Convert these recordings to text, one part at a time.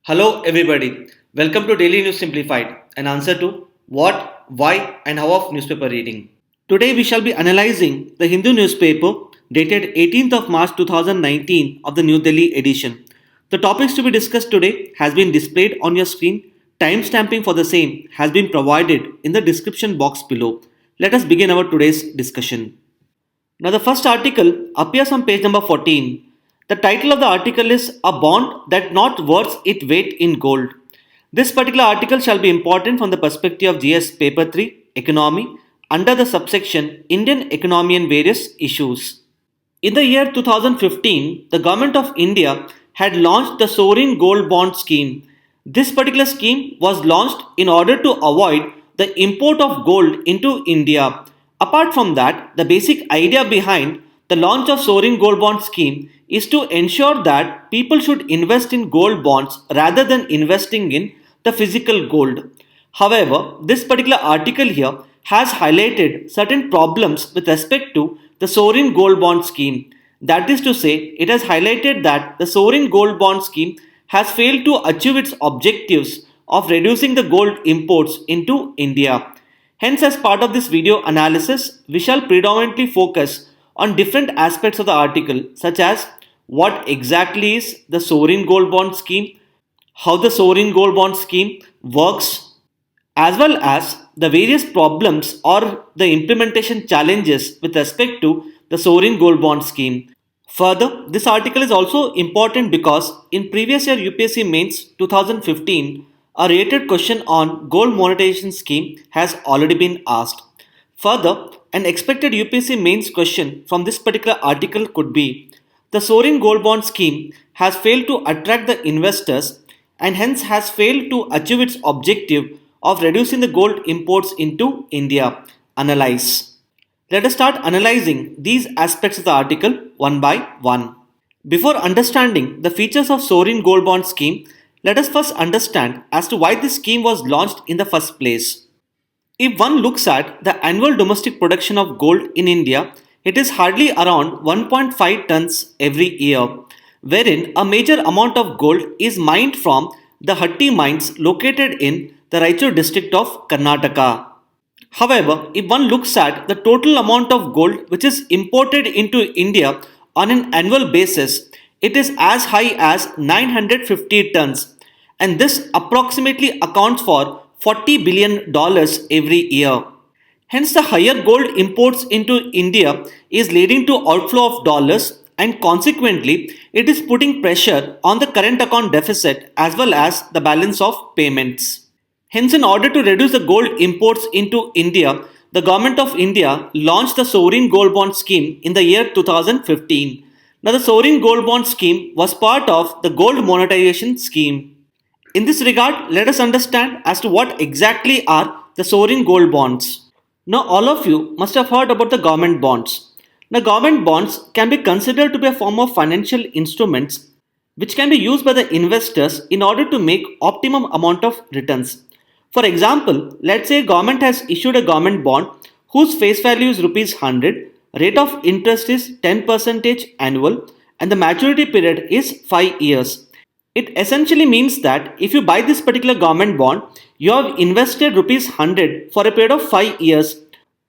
Hello everybody, welcome to Daily News Simplified, an answer to what, why and how of newspaper reading. Today we shall be analyzing the Hindu newspaper dated 18th of March 2019 of the New Delhi edition. The topics to be discussed today has been displayed on your screen. Timestamping for the same has been provided in the description box below. Let us begin our today's discussion. Now the first article appears on page number 14. The title of the article is A Bond That Not Worth Its Weight in Gold. This particular article shall be important from the perspective of GS Paper 3, Economy, under the subsection Indian Economy and Various Issues. In the year 2015, the Government of India had launched the Sovereign Gold Bond Scheme. This particular scheme was launched in order to avoid the import of gold into India. Apart from that, the basic idea behind the launch of Sovereign Gold Bond Scheme is to ensure that people should invest in gold bonds rather than investing in the physical gold. However, this particular article here has highlighted certain problems with respect to the Sovereign Gold Bond Scheme. That is to say, it has highlighted that the Sovereign Gold Bond Scheme has failed to achieve its objectives of reducing the gold imports into India. Hence, as part of this video analysis, we shall predominantly focus on different aspects of the article, such as what exactly is the Sovereign Gold Bond Scheme, how the Sovereign Gold Bond Scheme works, as well as the various problems or the implementation challenges with respect to the Sovereign Gold Bond Scheme. Further, this article is also important because in previous year UPSC Mains 2015, a related question on gold monetization scheme has already been asked. Further, an expected UPSC Mains question from this particular article could be: the Sovereign Gold Bond Scheme has failed to attract the investors and hence has failed to achieve its objective of reducing the gold imports into India. Analyze. Let us start analyzing these aspects of the article one by one. Before understanding the features of Sovereign Gold Bond Scheme, let us first understand as to why this scheme was launched in the first place. If one looks at the annual domestic production of gold in India, it is hardly around 1.5 tons every year, wherein a major amount of gold is mined from the Hatti mines located in the Raichur district of Karnataka. However, if one looks at the total amount of gold which is imported into India on an annual basis, it is as high as 950 tons, and this approximately accounts for $40 billion every year. Hence, the higher gold imports into India is leading to outflow of dollars, and consequently, it is putting pressure on the current account deficit as well as the balance of payments. Hence, in order to reduce the gold imports into India, the Government of India launched the Sovereign Gold Bond Scheme in the year 2015. Now, the Sovereign Gold Bond Scheme was part of the gold monetization scheme. In this regard, let us understand as to what exactly are the sovereign gold bonds. Now, all of you must have heard about the government bonds. Now, government bonds can be considered to be a form of financial instruments which can be used by the investors in order to make optimum amount of returns. For example, let's say government has issued a government bond whose face value is rupees 100, rate of interest is 10% annual, and the maturity period is 5 years. It essentially means that if you buy this particular government bond, you have invested rupees 100 for a period of 5 years,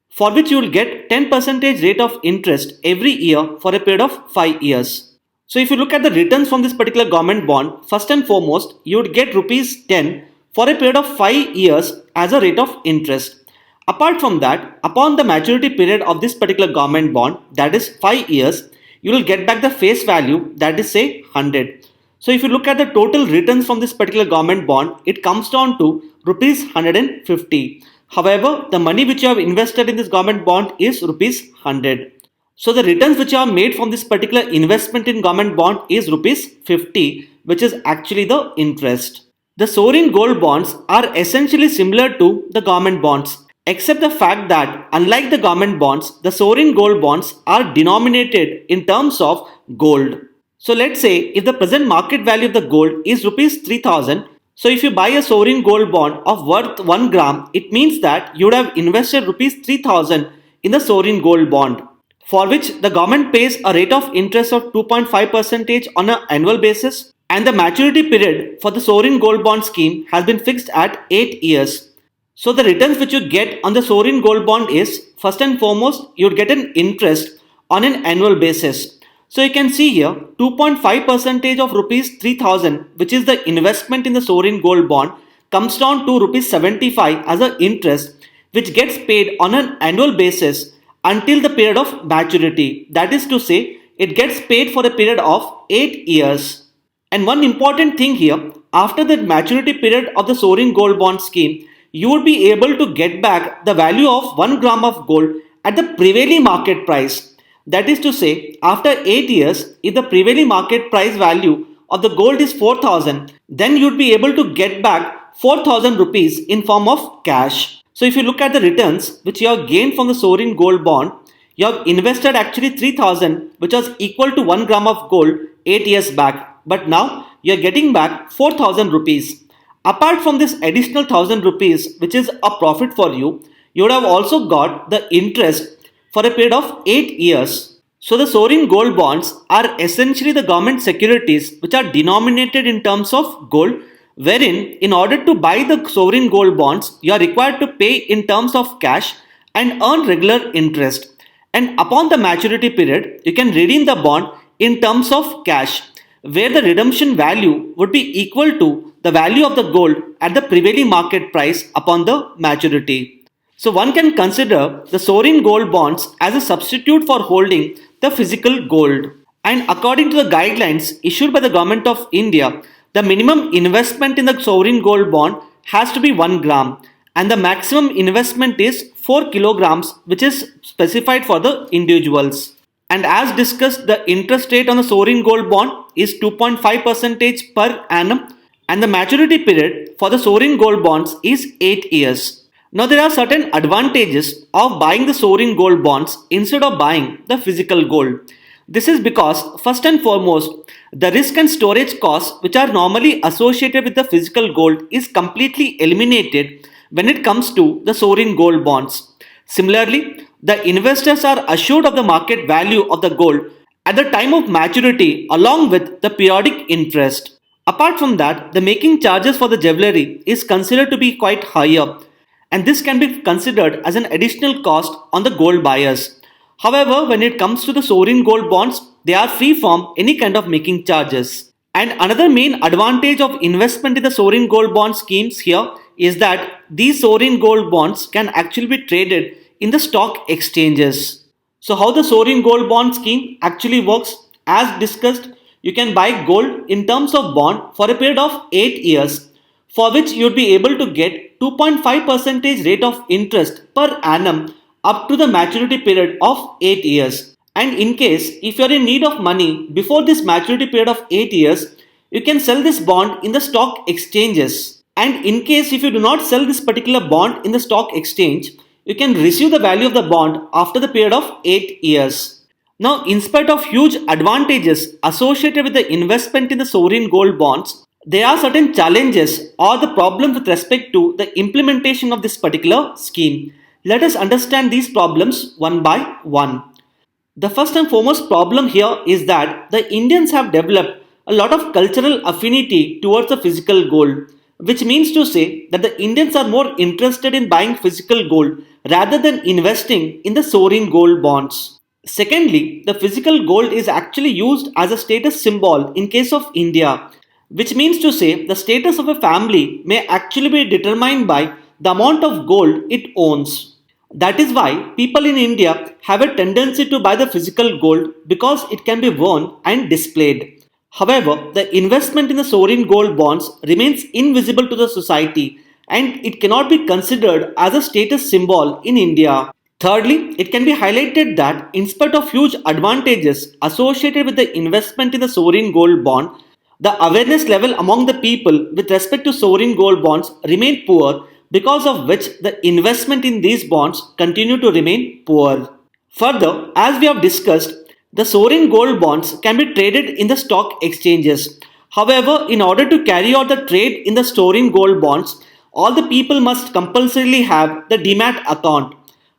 for which you will get 10% rate of interest every year for a period of 5 years. So if you look at the returns from this particular government bond, first and foremost, you would get rupees 10 for a period of 5 years as a rate of interest. Apart from that, upon the maturity period of this particular government bond, that is 5 years, you will get back the face value, that is say 100. So if you look at the total returns from this particular government bond, it comes down to rupees 150. However, the money which you have invested in this government bond is rupees 100. So the returns which you have made from this particular investment in government bond is rupees 50, which is actually the interest. The sovereign gold bonds are essentially similar to the government bonds, except the fact that unlike the government bonds, the sovereign gold bonds are denominated in terms of gold. So let's say if the present market value of the gold is rupees 3000, so if you buy a sovereign gold bond of worth 1 gram, it means that you would have invested rupees 3000 in the sovereign gold bond, for which the government pays a rate of interest of 2.5% on an annual basis. And the maturity period for the sovereign gold bond scheme has been fixed at 8 years. So the returns which you get on the sovereign gold bond is, first and foremost, you would get an interest on an annual basis. So you can see here 2.5 percentage of rupees 3000, which is the investment in the sovereign gold bond, comes down to rupees 75 as an interest, which gets paid on an annual basis until the period of maturity. That is to say, it gets paid for a period of 8 years. And one important thing here, after the maturity period of the sovereign gold bond scheme, you would be able to get back the value of 1 gram of gold at the prevailing market price. That is to say, after 8 years, if the prevailing market price value of the gold is 4000, then you'd be able to get back 4000 rupees in form of cash. So if you look at the returns which you have gained from the sovereign gold bond, you have invested actually 3000, which was equal to 1 gram of gold 8 years back. But now you are getting back 4000 rupees. Apart from this additional 1000 rupees, which is a profit for you, you would have also got the interest for a period of 8 years. So the sovereign gold bonds are essentially the government securities which are denominated in terms of gold, wherein in order to buy the sovereign gold bonds, you are required to pay in terms of cash and earn regular interest. And upon the maturity period, you can redeem the bond in terms of cash, where the redemption value would be equal to the value of the gold at the prevailing market price upon the maturity. So one can consider the sovereign gold bonds as a substitute for holding the physical gold. And according to the guidelines issued by the Government of India, the minimum investment in the sovereign gold bond has to be 1 gram and the maximum investment is 4 kilograms, which is specified for the individuals. And as discussed, the interest rate on the sovereign gold bond is 2.5 percentage per annum and the maturity period for the sovereign gold bonds is 8 years. Now there are certain advantages of buying the sovereign gold bonds instead of buying the physical gold. This is because first and foremost, the risk and storage costs which are normally associated with the physical gold is completely eliminated when it comes to the sovereign gold bonds. Similarly, the investors are assured of the market value of the gold at the time of maturity along with the periodic interest. Apart from that, the making charges for the jewelry is considered to be quite higher, and this can be considered as an additional cost on the gold buyers. However, when it comes to the sovereign gold bonds, they are free from any kind of making charges. And another main advantage of investment in the sovereign gold bond schemes here is that these sovereign gold bonds can actually be traded in the stock exchanges. So how the sovereign gold bond scheme actually works, as discussed, you can buy gold in terms of bond for a period of 8 years, for which you would be able to get 2.5 percentage rate of interest per annum up to the maturity period of 8 years. And in case if you are in need of money before this maturity period of 8 years, you can sell this bond in the stock exchanges. And in case if you do not sell this particular bond in the stock exchange, you can receive the value of the bond after the period of 8 years. Now, in spite of huge advantages associated with the investment in the sovereign gold bonds, there are certain challenges or the problems with respect to the implementation of this particular scheme. Let us understand these problems one by one. The first and foremost problem here is that the Indians have developed a lot of cultural affinity towards the physical gold, which means to say that the Indians are more interested in buying physical gold rather than investing in the sovereign gold bonds. Secondly, the physical gold is actually used as a status symbol in case of India, which means to say the status of a family may actually be determined by the amount of gold it owns. That is why people in India have a tendency to buy the physical gold because it can be worn and displayed. However, the investment in the sovereign gold bonds remains invisible to the society and it cannot be considered as a status symbol in India. Thirdly, it can be highlighted that in spite of huge advantages associated with the investment in the sovereign gold bond, the awareness level among the people with respect to sovereign gold bonds remain poor, because of which the investment in these bonds continue to remain poor. Further, as we have discussed, the sovereign gold bonds can be traded in the stock exchanges. However, in order to carry out the trade in the sovereign gold bonds, all the people must compulsorily have the demat account.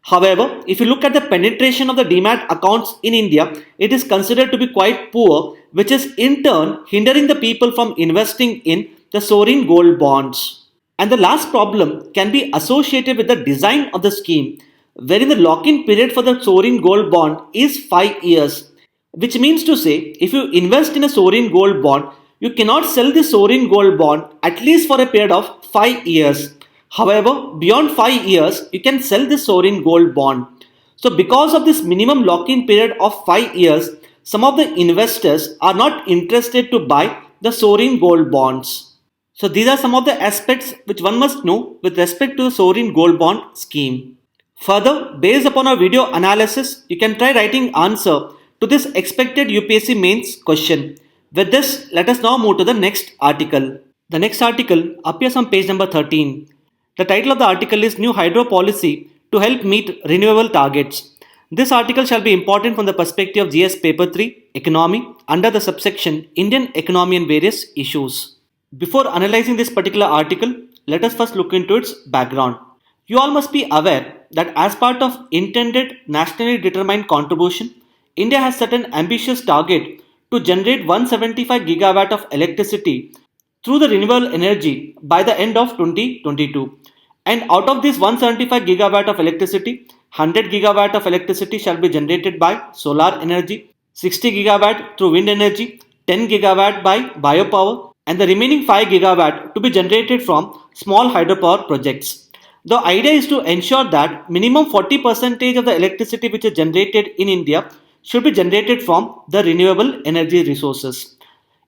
However, if you look at the penetration of the demat accounts in India, it is considered to be quite poor, which is in turn hindering the people from investing in the sovereign gold bonds. And the last problem can be associated with the design of the scheme, wherein the lock-in period for the sovereign gold bond is 5 years, which means to say if you invest in a sovereign gold bond, you cannot sell the sovereign gold bond at least for a period of 5 years. However, beyond 5 years, you can sell the sovereign gold bond. So because of this minimum lock-in period of 5 years, some of the investors are not interested to buy the sovereign gold bonds. So these are some of the aspects which one must know with respect to the sovereign gold bond scheme. Further, based upon our video analysis, you can try writing answer to this expected UPSC mains question. With this, let us now move to the next article. The next article appears on page number 13. The title of the article is New Hydro Policy to Help Meet Renewable Targets. This article shall be important from the perspective of GS Paper 3, Economy, under the subsection Indian Economy and Various Issues. Before analyzing this particular article, let us first look into its background. You all must be aware that as part of intended nationally determined contribution, India has set an ambitious target to generate 175 gigawatt of electricity through the renewable energy by the end of 2022. And out of this 175 gigawatt of electricity, 100 gigawatt of electricity shall be generated by solar energy, 60 gigawatt through wind energy, 10 gigawatt by biopower, and the remaining 5 gigawatt to be generated from small hydropower projects. The idea is to ensure that minimum 40% of the electricity which is generated in India should be generated from the renewable energy resources.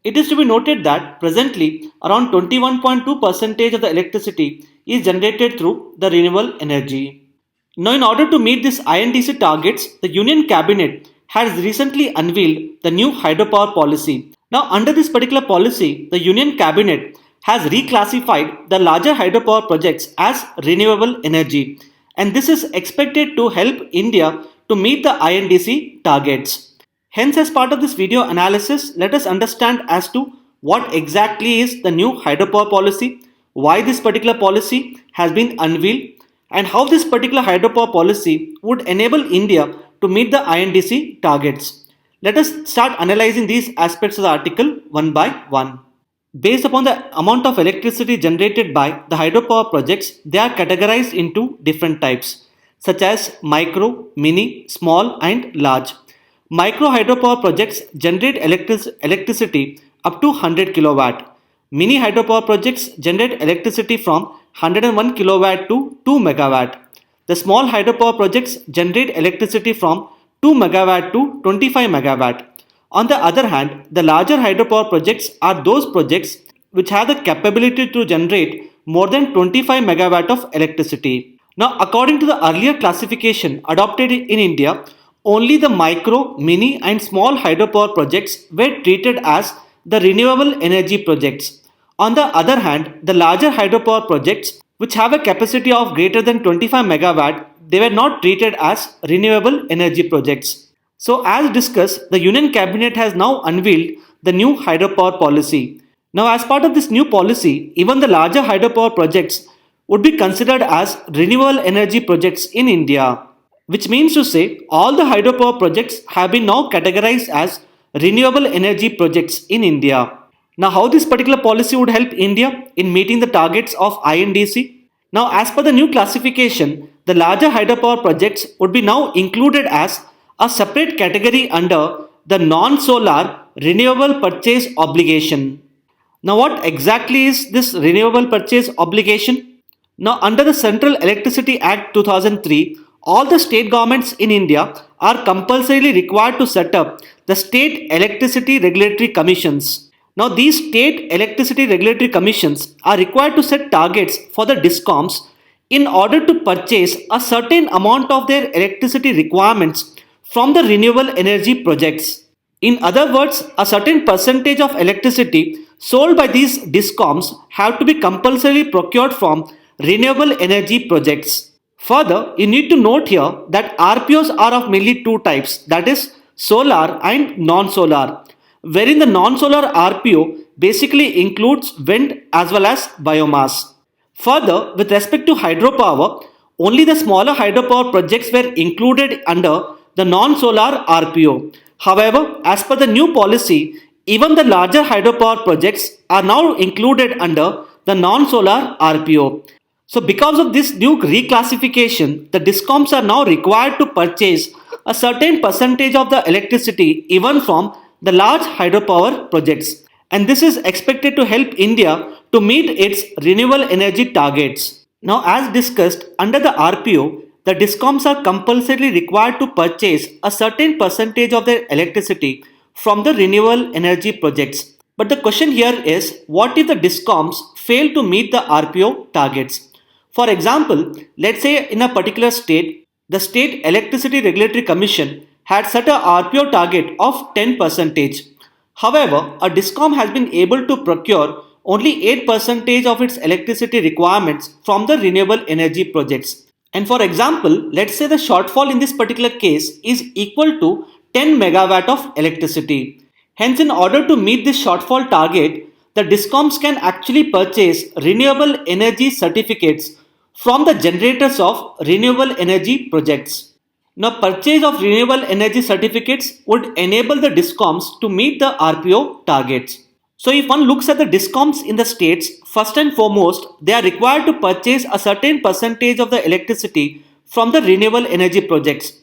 It is to be noted that presently around 21.2% of the electricity is generated through the renewable energy. Now, in order to meet these INDC targets, the Union Cabinet has recently unveiled the new hydropower policy. Now, under this particular policy, the Union Cabinet has reclassified the larger hydropower projects as renewable energy, and this is expected to help India to meet the INDC targets. Hence, as part of this video analysis, let us understand as to what exactly is the new hydropower policy, why this particular policy has been unveiled, and how this particular hydropower policy would enable India to meet the INDC targets. Let us start analyzing these aspects of the article one by one. Based upon the amount of electricity generated by the hydropower projects, they are categorized into different types, such as micro, mini, small, and large. Micro hydropower projects generate electricity up to 100 kilowatt. Mini hydropower projects generate electricity from 101 kilowatt to 2 megawatt. The small hydropower projects generate electricity from 2 megawatt to 25 megawatt. On the other hand, the larger hydropower projects are those projects which have the capability to generate more than 25 megawatt of electricity. Now, according to the earlier classification adopted in India, only the micro, mini and small hydropower projects were treated as the renewable energy projects. On the other hand, the larger hydropower projects which have a capacity of greater than 25 megawatt, they were not treated as renewable energy projects. So as discussed, the Union Cabinet has now unveiled the new hydropower policy. Now as part of this new policy, even the larger hydropower projects would be considered as renewable energy projects in India, which means to say all the hydropower projects have been now categorized as renewable energy projects in India. Now how this particular policy would help India in meeting the targets of INDC? Now as per the new classification, the larger hydropower projects would be now included as a separate category under the non-solar renewable purchase obligation. Now what exactly is this renewable purchase obligation? Now under the Central Electricity Act 2003, all the state governments in India are compulsorily required to set up the state electricity regulatory commissions. Now these state electricity regulatory commissions are required to set targets for the discoms in order to purchase a certain amount of their electricity requirements from the renewable energy projects. In other words, a certain percentage of electricity sold by these discoms have to be compulsorily procured from renewable energy projects. Further, you need to note here that RPOs are of mainly two types, that is solar and non-solar, wherein the non-solar RPO basically includes wind as well as biomass. Further, with respect to hydropower, only the smaller hydropower projects were included under the non-solar RPO. However, as per the new policy, even the larger hydropower projects are now included under the non-solar RPO. So because of this new reclassification, the discoms are now required to purchase a certain percentage of the electricity even from the large hydropower projects. And this is expected to help India to meet its renewable energy targets. Now, as discussed, under the RPO, the discoms are compulsorily required to purchase a certain percentage of their electricity from the renewable energy projects. But the question here is, what if the discoms fail to meet the RPO targets? For example, let's say in a particular state, the State Electricity Regulatory Commission had set a RPO target of 10%. However, a discom has been able to procure only 8% of its electricity requirements from the renewable energy projects. And for example, let's say the shortfall in this particular case is equal to 10 megawatt of electricity. Hence, in order to meet this shortfall target, the discoms can actually purchase renewable energy certificates from the generators of renewable energy projects. Now, purchase of renewable energy certificates would enable the discoms to meet the RPO targets. So, if one looks at the discoms in the states, first and foremost, they are required to purchase a certain percentage of the electricity from the renewable energy projects.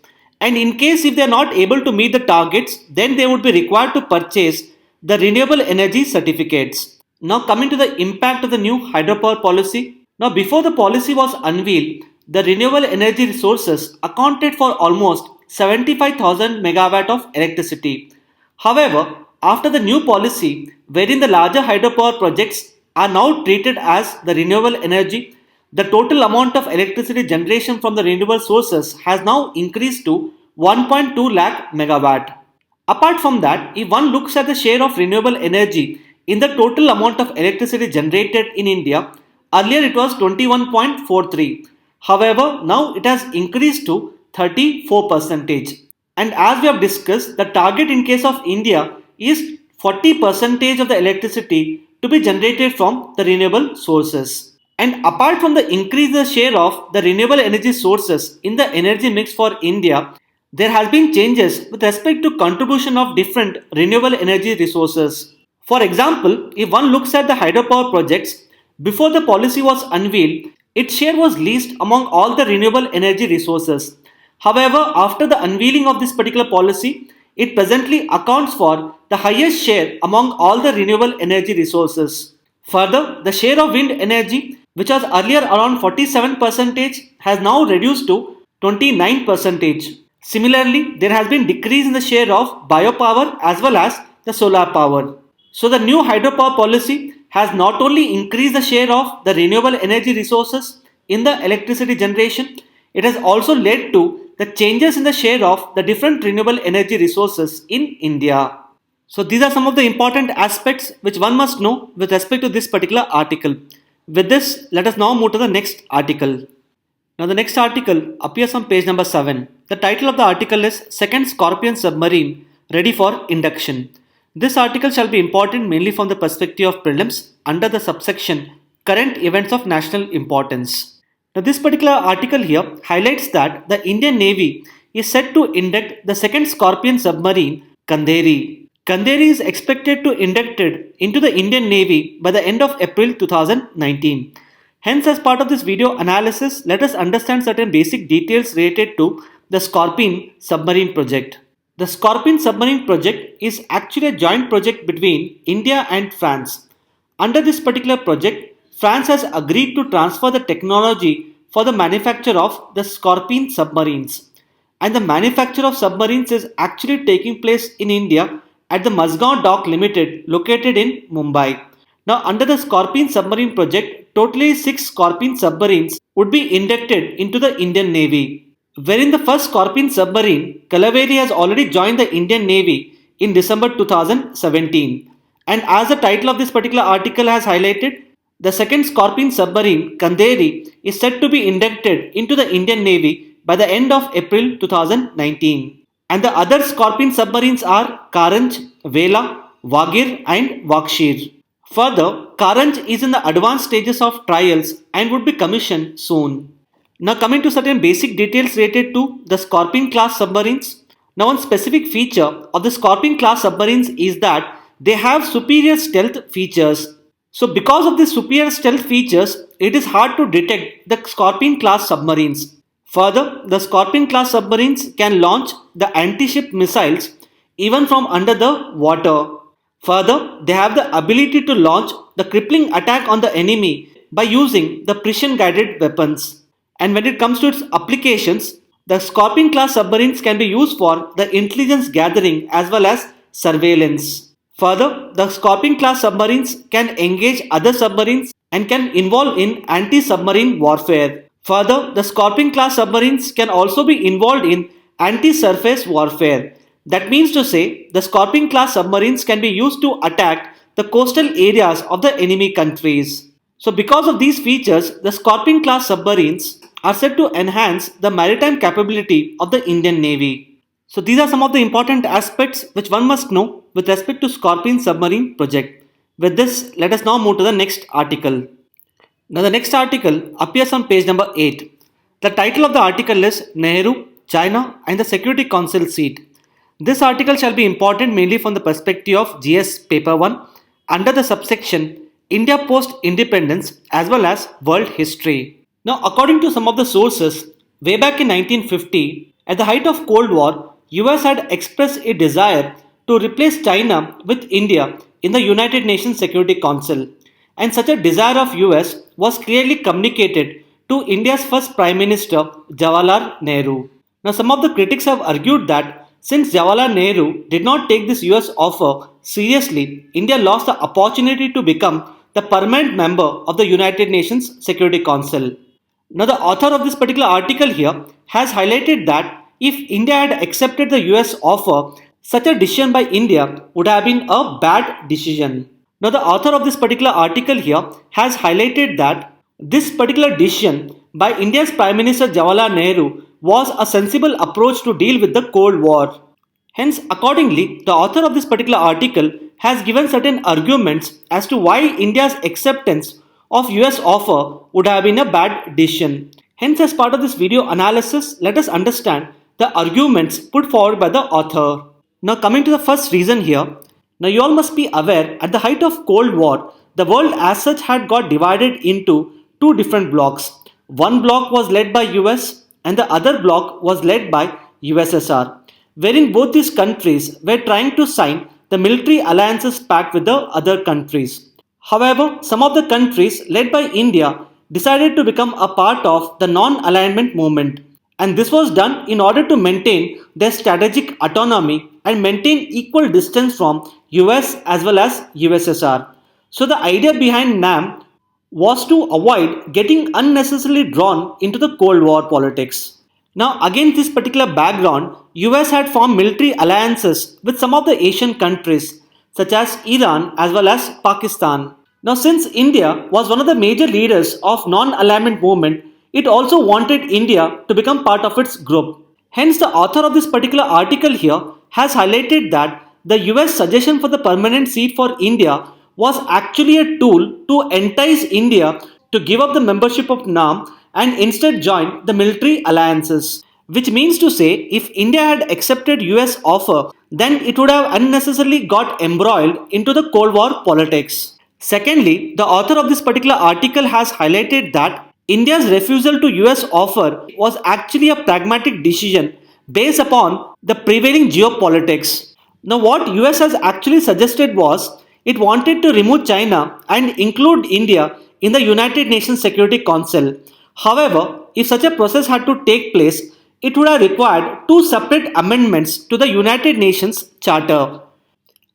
And in case if they are not able to meet the targets, then they would be required to purchase the renewable energy certificates. Now, coming to the impact of the new hydropower policy. Now, before the policy was unveiled, the renewable energy resources accounted for almost 75,000 megawatt of electricity. However, after the new policy, wherein the larger hydropower projects are now treated as the renewable energy, the total amount of electricity generation from the renewable sources has now increased to 1.2 lakh megawatt. Apart from that, if one looks at the share of renewable energy in the total amount of electricity generated in India, earlier it was 21.43. However, now it has increased to 34%. And as we have discussed, the target in case of India is 40% of the electricity to be generated from the renewable sources. And apart from the increased share of the renewable energy sources in the energy mix for India, there has been changes with respect to contribution of different renewable energy resources. For example, if one looks at the hydropower projects, before the policy was unveiled, its share was least among all the renewable energy resources. However, after the unveiling of this particular policy, it presently accounts for the highest share among all the renewable energy resources. Further, the share of wind energy, which was earlier around 47%, has now reduced to 29%. Similarly, there has been decrease in the share of biopower as well as the solar power. So the new hydropower policy has not only increased the share of the renewable energy resources in the electricity generation, it has also led to the changes in the share of the different renewable energy resources in India. So these are some of the important aspects which one must know with respect to this particular article. With this, let us now move to the next article. Now the next article appears on page number 7. The title of the article is Second Scorpene Submarine Ready for Induction. This article shall be important mainly from the perspective of prelims under the subsection Current Events of National Importance. Now this particular article here highlights that the Indian Navy is set to induct the second Scorpene submarine, Kandheri. Kandheri is expected to inducted into the Indian Navy by the end of April 2019. Hence, as part of this video analysis, let us understand certain basic details related to the Scorpene submarine project. The Scorpene submarine project is actually a joint project between India and France. Under this particular project, France has agreed to transfer the technology for the manufacture of the Scorpene submarines. And the manufacture of submarines is actually taking place in India at the Mazgaon Dock Limited located in Mumbai. Now, under the Scorpene submarine project, totally 6 Scorpene submarines would be inducted into the Indian Navy. Wherein the first Scorpene submarine, Kalaveri, has already joined the Indian Navy in December 2017. And as the title of this particular article has highlighted, the second Scorpene submarine, Kandheri, is set to be inducted into the Indian Navy by the end of April 2019. And the other Scorpene submarines are Karanj, Vela, Vagir and Vakshir. Further, Karanj is in the advanced stages of trials and would be commissioned soon. Now coming to certain basic details related to the Scorpene class submarines. Now one specific feature of the Scorpene class submarines is that they have superior stealth features. So because of these superior stealth features, it is hard to detect the Scorpene class submarines. Further, the Scorpene class submarines can launch the anti-ship missiles even from under the water. Further, they have the ability to launch the crippling attack on the enemy by using the precision guided weapons. And when it comes to its applications, the Scorpion class submarines can be used for the intelligence gathering as well as surveillance. Further, the Scorpion class submarines can engage other submarines and can involve in anti-submarine warfare. Further, the Scorpion class submarines can also be involved in anti-surface warfare. That means to say, the Scorpion class submarines can be used to attack the coastal areas of the enemy countries. So because of these features, the Scorpion class submarines are said to enhance the maritime capability of the Indian Navy. So these are some of the important aspects which one must know with respect to Scorpion submarine project. With this, let us now move to the next article. Now the next article appears on page number 8. The title of the article is Nehru, China and the Security Council seat. This article shall be important mainly from the perspective of GS paper 1 under the subsection India post independence as well as world history. Now according to some of the sources, way back in 1950, at the height of Cold War, US had expressed a desire to replace China with India in the United Nations Security Council, and such a desire of US was clearly communicated to India's first Prime Minister Jawaharlal Nehru. Now some of the critics have argued that since Jawaharlal Nehru did not take this US offer seriously, India lost the opportunity to become the permanent member of the United Nations Security Council. Now, the author of this particular article here has highlighted that if India had accepted the US offer, such a decision by India would have been a bad decision. Now, the author of this particular article here has highlighted that this particular decision by India's Prime Minister Jawaharlal Nehru was a sensible approach to deal with the Cold War. Hence, accordingly, the author of this particular article has given certain arguments as to why India's acceptance of US offer would have been a bad decision. Hence, as part of this video analysis, let us understand the arguments put forward by the author. Now, coming to the first reason here, now you all must be aware at the height of Cold War, the world as such had got divided into two different blocks. One block was led by US and the other block was led by USSR, wherein both these countries were trying to sign the military alliances pact with the other countries. However, some of the countries led by India decided to become a part of the non-alignment movement, and this was done in order to maintain their strategic autonomy and maintain equal distance from US as well as USSR. So the idea behind NAM was to avoid getting unnecessarily drawn into the Cold War politics. Now, against this particular background, US had formed military alliances with some of the Asian countries such as Iran as well as Pakistan. Now, since India was one of the major leaders of non-alignment movement, it also wanted India to become part of its group. Hence, the author of this particular article here has highlighted that the US suggestion for the permanent seat for India was actually a tool to entice India to give up the membership of NAM and instead join the military alliances. Which means to say, if India had accepted US offer, then it would have unnecessarily got embroiled into the Cold War politics. Secondly, the author of this particular article has highlighted that India's refusal to US offer was actually a pragmatic decision based upon the prevailing geopolitics. Now what US has actually suggested was it wanted to remove China and include India in the United Nations Security Council. However, if such a process had to take place, it would have required two separate amendments to the United Nations Charter.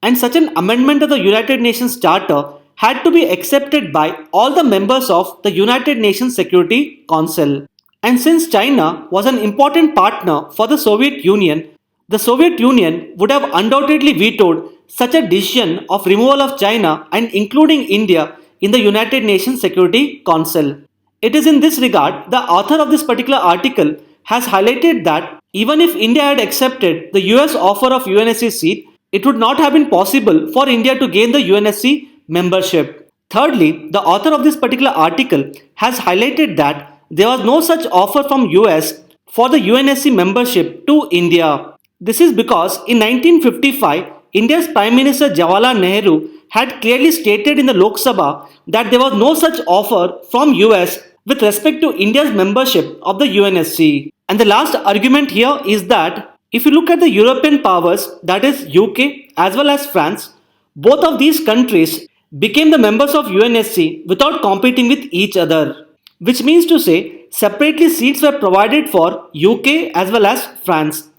And such an amendment of the United Nations Charter had to be accepted by all the members of the United Nations Security Council. And since China was an important partner for the Soviet Union would have undoubtedly vetoed such a decision of removal of China and including India in the United Nations Security Council. It is in this regard the author of this particular article has highlighted that even if India had accepted the US offer of UNSC seat, it would not have been possible for India to gain the UNSC membership. Thirdly, the author of this particular article has highlighted that there was no such offer from US for the UNSC membership to India. This is because in 1955, India's Prime Minister Jawaharlal Nehru had clearly stated in the Lok Sabha that there was no such offer from US with respect to India's membership of the UNSC. And the last argument here is that if you look at the European powers, that is UK as well as France, both of these countries became the members of UNSC without competing with each other, which means to say separately seats were provided for UK as well as France.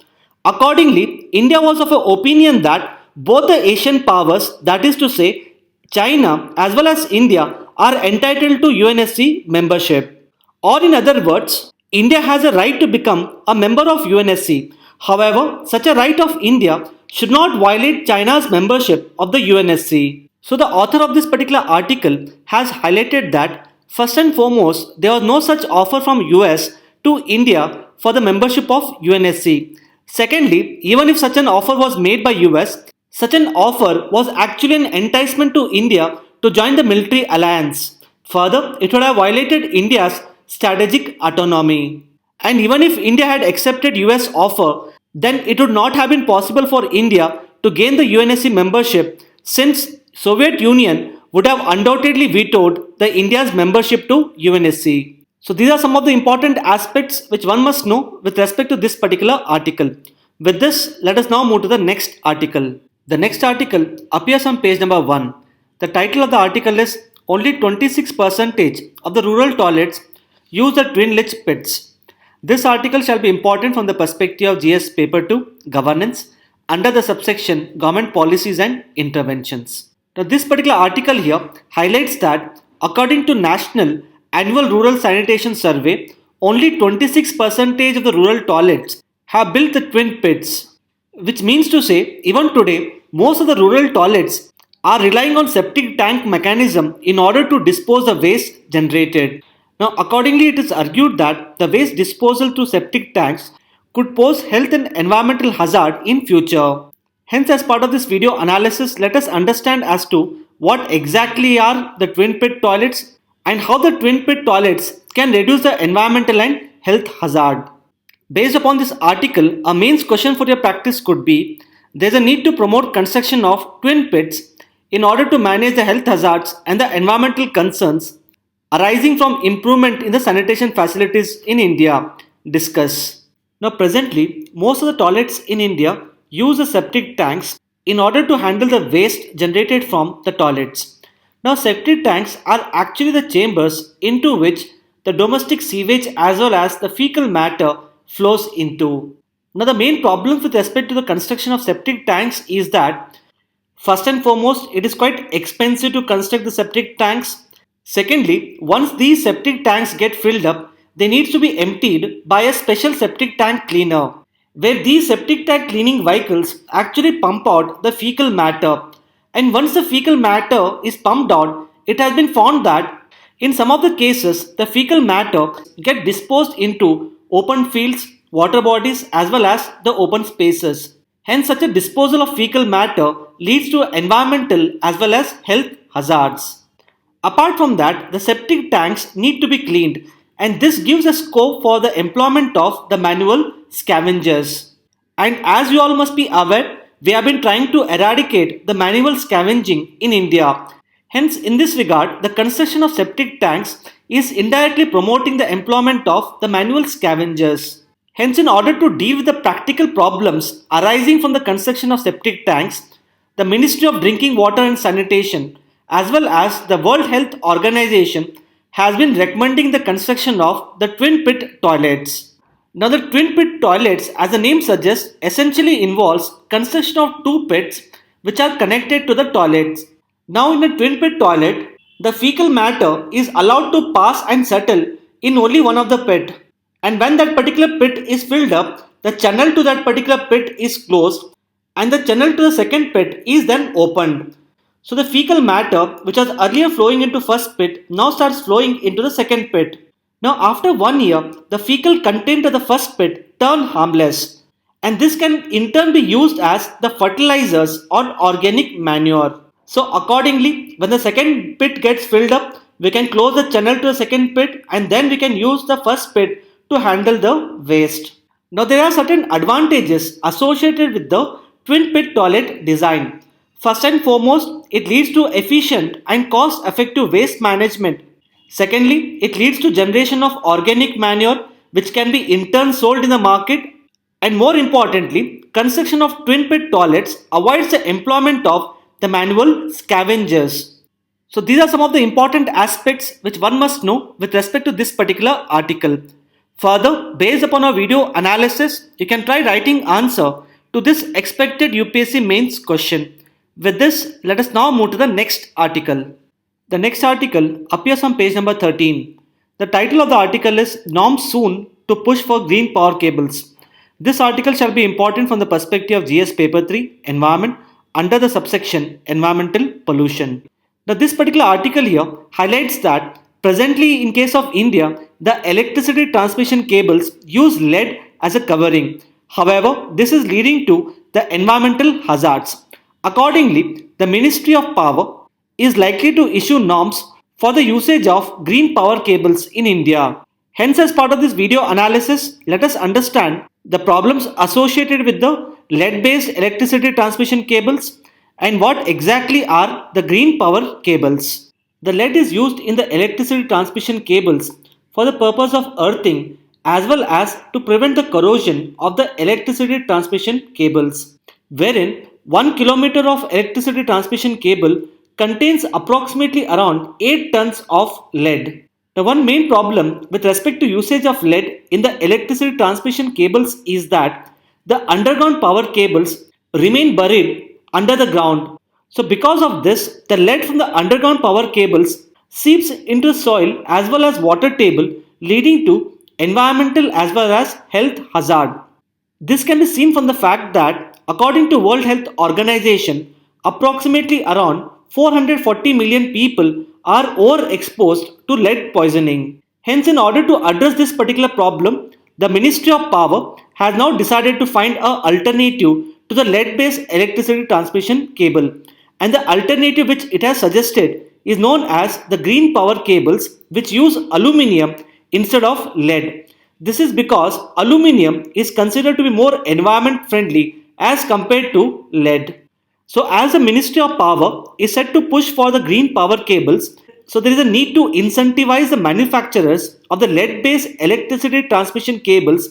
Accordingly, India was of the opinion that both the Asian powers, that is to say China as well as India, are entitled to UNSC membership. Or in other words, India has a right to become a member of UNSC. However, such a right of India should not violate China's membership of the UNSC. So the author of this particular article has highlighted that first and foremost, there was no such offer from US to India for the membership of UNSC. Secondly, even if such an offer was made by US, such an offer was actually an enticement to India to join the military alliance. Further, it would have violated India's strategic autonomy. And even if India had accepted US offer, then it would not have been possible for India to gain the UNSC membership since Soviet Union would have undoubtedly vetoed the India's membership to UNSC. So these are some of the important aspects which one must know with respect to this particular article. With this, let us now move to the next article. The next article appears on page number 1. The title of the article is Only 26% of the rural toilets use the twin lich pits. This article shall be important from the perspective of GS Paper 2 Governance under the subsection Government Policies and Interventions. Now this particular article here highlights that according to National Annual Rural Sanitation Survey, only 26% of the rural toilets have built the twin pits, which means to say even today most of the rural toilets are relying on septic tank mechanism in order to dispose the waste generated. Now accordingly it is argued that the waste disposal through septic tanks could pose health and environmental hazard in future. Hence, as part of this video analysis, let us understand as to what exactly are the twin pit toilets and how the twin pit toilets can reduce the environmental and health hazard. Based upon this article, a mains question for your practice could be, there is a need to promote construction of twin pits in order to manage the health hazards and the environmental concerns arising from improvement in the sanitation facilities in India. Discuss. Now presently, most of the toilets in India use the septic tanks in order to handle the waste generated from the toilets. Now septic tanks are actually the chambers into which the domestic sewage as well as the fecal matter flows into. Now the main problem with respect to the construction of septic tanks is that first and foremost, it is quite expensive to construct the septic tanks. Secondly, once these septic tanks get filled up, they need to be emptied by a special septic tank cleaner, where these septic tank cleaning vehicles actually pump out the fecal matter. And once the fecal matter is pumped out, it has been found that in some of the cases, the fecal matter get disposed into open fields, water bodies as well as the open spaces. Hence, such a disposal of fecal matter leads to environmental as well as health hazards. Apart from that, the septic tanks need to be cleaned, and this gives a scope for the employment of the manual scavengers. And as you all must be aware, we have been trying to eradicate the manual scavenging in India. Hence, in this regard, the construction of septic tanks is indirectly promoting the employment of the manual scavengers. Hence, in order to deal with the practical problems arising from the construction of septic tanks, the Ministry of Drinking Water and Sanitation as well as the World Health Organization has been recommending the construction of the twin pit toilets. Now the twin pit toilets, as the name suggests, essentially involves construction of two pits which are connected to the toilets. Now in a twin pit toilet, the fecal matter is allowed to pass and settle in only one of the pit. And when that particular pit is filled up, the channel to that particular pit is closed and the channel to the second pit is then opened. So the fecal matter which was earlier flowing into first pit now starts flowing into the second pit. Now after 1 year, the fecal content of the first pit turn harmless, and this can in turn be used as the fertilizers or organic manure. So accordingly, when the second pit gets filled up, we can close the channel to the second pit and then we can use the first pit to handle the waste. Now there are certain advantages associated with the twin pit toilet design. First and foremost, it leads to efficient and cost effective waste management. Secondly, it leads to generation of organic manure which can be in turn sold in the market. And more importantly, construction of twin pit toilets avoids the employment of the manual scavengers. So these are some of the important aspects which one must know with respect to this particular article. Further, based upon our video analysis, you can try writing answer to this expected UPSC mains question. With this, let us now move to the next article. The next article appears on page number 13. The title of the article is Norms Soon to Push for Green Power Cables. This article shall be important from the perspective of GS Paper 3, Environment, under the subsection Environmental Pollution. Now, this particular article here highlights that presently in case of India, the electricity transmission cables use lead as a covering. However, this is leading to the environmental hazards. Accordingly, the Ministry of Power is likely to issue norms for the usage of green power cables in India. Hence, as part of this video analysis, let us understand the problems associated with the lead-based electricity transmission cables and what exactly are the green power cables. The lead is used in the electricity transmission cables for the purpose of earthing as well as to prevent the corrosion of the electricity transmission cables, wherein 1 kilometer of electricity transmission cable contains approximately around 8 tons of lead. The one main problem with respect to usage of lead in the electricity transmission cables is that the underground power cables remain buried under the ground. So because of this, the lead from the underground power cables seeps into soil as well as water table, leading to environmental as well as health hazard. This can be seen from the fact that according to World Health Organization, approximately around 440 million people are overexposed to lead poisoning. Hence, in order to address this particular problem, the Ministry of Power has now decided to find an alternative to the lead-based electricity transmission cable. And the alternative which it has suggested is known as the green power cables, which use aluminium instead of lead. This is because aluminium is considered to be more environment friendly as compared to lead. So as the Ministry of Power is set to push for the green power cables, so there is a need to incentivize the manufacturers of the lead-based electricity transmission cables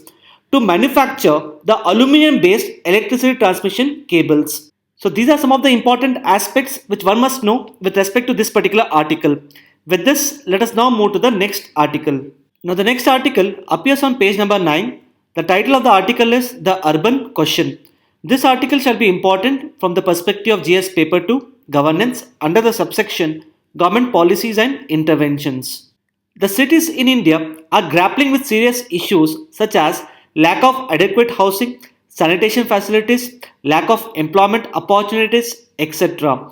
to manufacture the aluminium-based electricity transmission cables. So these are some of the important aspects which one must know with respect to this particular article. With this, let us now move to the next article. Now the next article appears on page number 9. The title of the article is The Urban Question. This article shall be important from the perspective of GS Paper 2, Governance, under the subsection Government Policies and Interventions. The cities in India are grappling with serious issues such as lack of adequate housing, sanitation facilities, lack of employment opportunities, etc.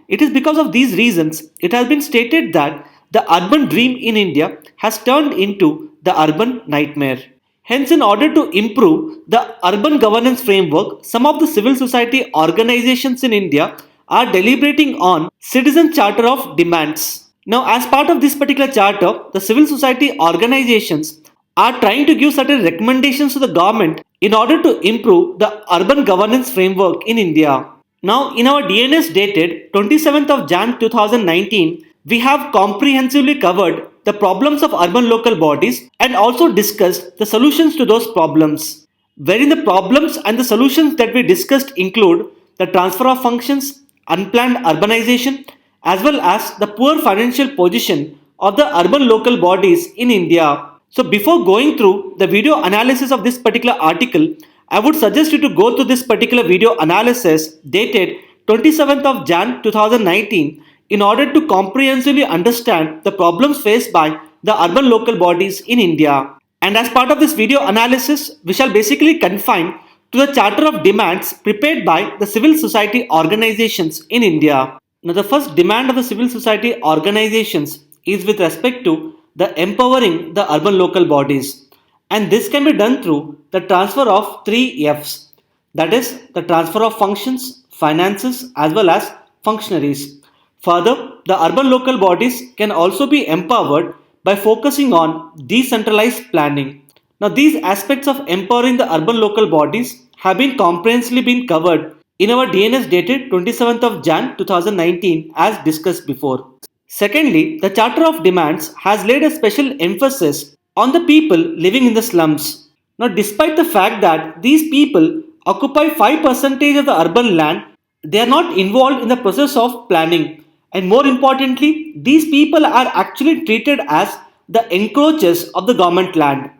It is because of these reasons it has been stated that the urban dream in India has turned into the urban nightmare. Hence, in order to improve the urban governance framework, some of the civil society organizations in India are deliberating on Citizen Charter of Demands. Now, as part of this particular charter, the civil society organizations are trying to give certain recommendations to the government in order to improve the urban governance framework in India. Now, in our DNS dated 27th of Jan 2019, we have comprehensively covered the problems of urban local bodies and also discussed the solutions to those problems, wherein the problems and the solutions that we discussed include the transfer of functions, unplanned urbanization, as well as the poor financial position of the urban local bodies in India. So before going through the video analysis of this particular article, I would suggest you to go through this particular video analysis dated 27th of Jan 2019 in order to comprehensively understand the problems faced by the urban local bodies in India. And as part of this video analysis, we shall basically confine to the Charter of Demands prepared by the civil society organizations in India. Now, the first demand of the civil society organizations is with respect to the empowering the urban local bodies. And this can be done through the transfer of 3 F's. That is the transfer of functions, finances as well as functionaries. Further, the urban local bodies can also be empowered by focusing on decentralized planning. Now, these aspects of empowering the urban local bodies have been comprehensively been covered in our DNS dated 27th of Jan 2019 as discussed before. Secondly, the Charter of Demands has laid a special emphasis on the people living in the slums. Now, despite the fact that these people occupy 5% of the urban land, they are not involved in the process of planning. And more importantly, these people are actually treated as the encroachers of the government land.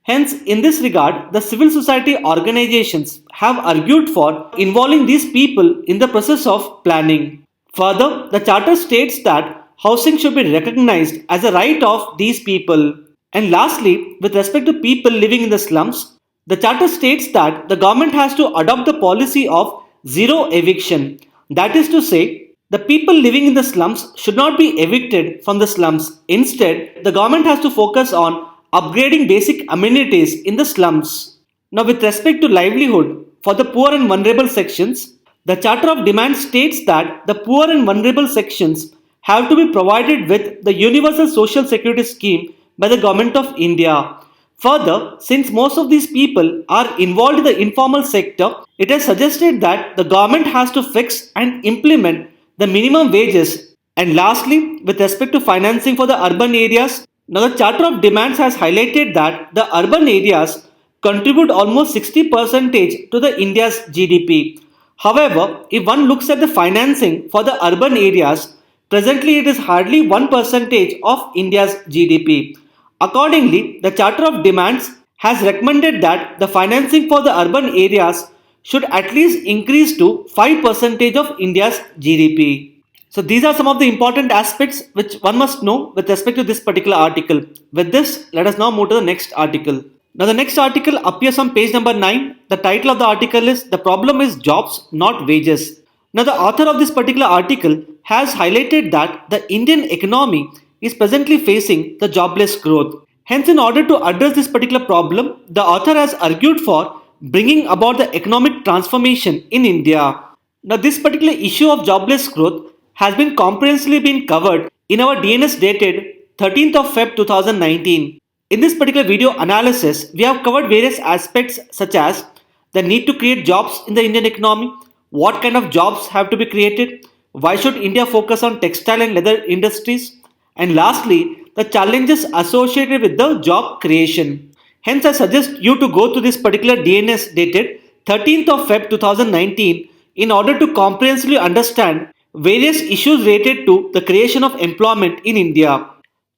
Hence, in this regard, the civil society organizations have argued for involving these people in the process of planning. Further, the charter states that housing should be recognized as a right of these people. And lastly, with respect to people living in the slums, the charter states that the government has to adopt the policy of zero eviction. That is to say, the people living in the slums should not be evicted from the slums. Instead, the government has to focus on upgrading basic amenities in the slums. Now, with respect to livelihood for the poor and vulnerable sections, the Charter of Demand states that the poor and vulnerable sections have to be provided with the Universal Social Security Scheme by the Government of India. Further, since most of these people are involved in the informal sector, it is suggested that the government has to fix and implement the minimum wages. And lastly, with respect to financing for the urban areas, now the Charter of Demands has highlighted that the urban areas contribute almost 60% to the India's GDP. However, if one looks at the financing for the urban areas, presently it is hardly 1% of India's GDP. Accordingly, the Charter of Demands has recommended that the financing for the urban areas should at least increase to 5% of India's GDP. So these are some of the important aspects which one must know with respect to this particular article. With this, let us now move to the next article. Now the next article appears on page number 9. The title of the article is "The Problem is Jobs, Not Wages." Now the author of this particular article has highlighted that the Indian economy is presently facing the jobless growth. Hence, in order to address this particular problem, the author has argued for bringing about the economic transformation in India. Now this particular issue of jobless growth has been comprehensively been covered in our DNS dated 13th of Feb 2019. In this particular video analysis, we have covered various aspects such as the need to create jobs in the Indian economy, what kind of jobs have to be created, why should India focus on textile and leather industries, and lastly, the challenges associated with the job creation. Hence, I suggest you to go to this particular DNS dated 13th of Feb 2019 in order to comprehensively understand various issues related to the creation of employment in India.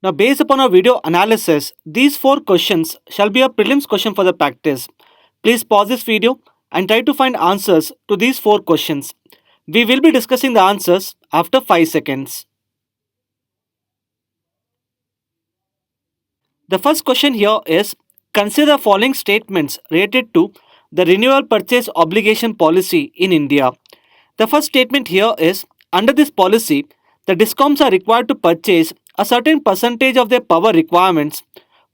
Now, based upon our video analysis, these 4 questions shall be a prelims question for the practice. Please pause this video and try to find answers to these 4 questions. We will be discussing the answers after 5 seconds. The first question here is, consider the following statements related to the renewal purchase obligation policy in India. The first statement here is, under this policy, the DISCOMs are required to purchase a certain percentage of their power requirements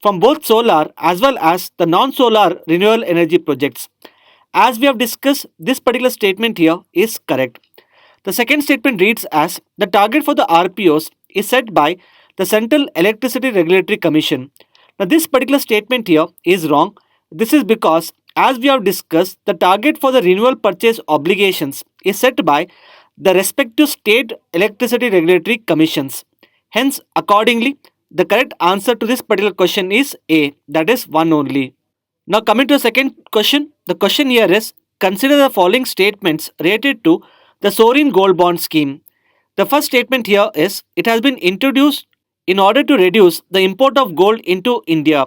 from both solar as well as the non-solar renewable energy projects. As we have discussed, this particular statement here is correct. The second statement reads as, the target for the RPOs is set by the Central Electricity Regulatory Commission. Now this particular statement here is wrong. This is because, as we have discussed, the target for the renewable purchase obligations is set by the respective state electricity regulatory commissions. Hence, accordingly, the correct answer to this particular question is A, that is 1 only. Now coming to the second question, the question here is, consider the following statements related to the sovereign gold bond scheme. The first statement here is, it has been introduced in order to reduce the import of gold into India.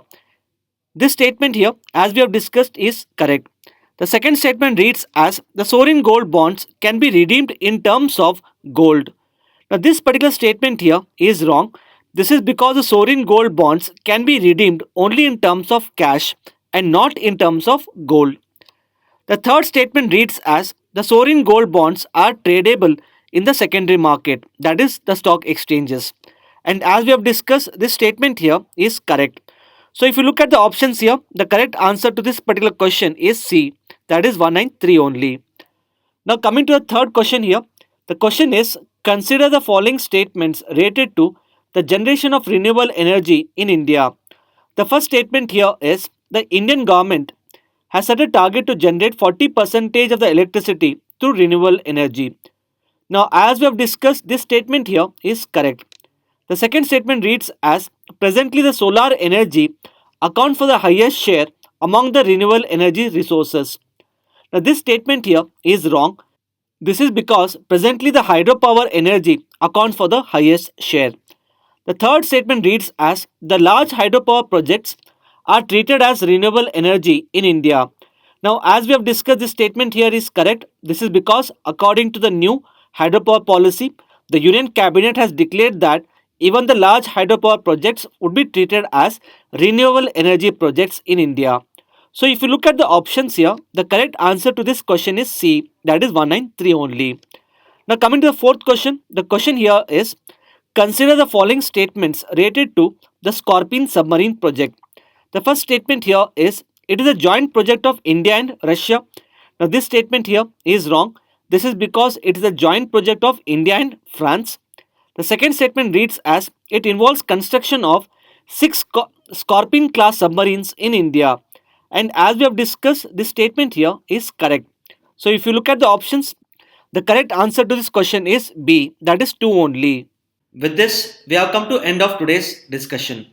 This statement here, as we have discussed, is correct. The second statement reads as, the sovereign gold bonds can be redeemed in terms of gold. Now this particular statement here is wrong. This is because the sovereign gold bonds can be redeemed only in terms of cash and not in terms of gold. The third statement reads as, the sovereign gold bonds are tradable in the secondary market, that is the stock exchanges. And as we have discussed, this statement here is correct. So if you look at the options here, the correct answer to this particular question is C, that is 1 and 3 only. Now coming to the third question here, the question is, Consider the following statements related to the generation of renewable energy in India. The first statement here is the Indian government has set a target to generate 40% of the electricity through renewable energy. Now, as we have discussed, this statement here is correct. The second statement reads as presently the solar energy account for the highest share among the renewable energy resources. Now, this statement here is wrong. This is because presently the hydropower energy accounts for the highest share. The third statement reads as the large hydropower projects are treated as renewable energy in India. Now, as we have discussed, this statement here is correct. This is because, according to the new hydropower policy, the Union Cabinet has declared that even the large hydropower projects would be treated as renewable energy projects in India. So, if you look at the options here, the correct answer to this question is C, that is 193 only. Now, coming to the fourth question, the question here is consider the following statements related to the Scorpene submarine project. The first statement here is it is a joint project of India and Russia. Now, this statement here is wrong. This is because it is a joint project of India and France. The second statement reads as it involves construction of 6 Scorpene class submarines in India. And as we have discussed, this statement here is correct. So, if you look at the options, the correct answer to this question is B, that is 2 only. With this, we have come to end of today's discussion.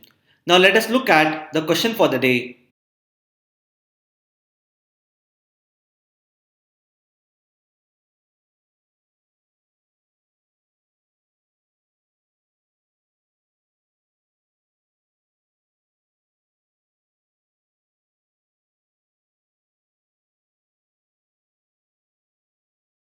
Now let us look at the question for the day.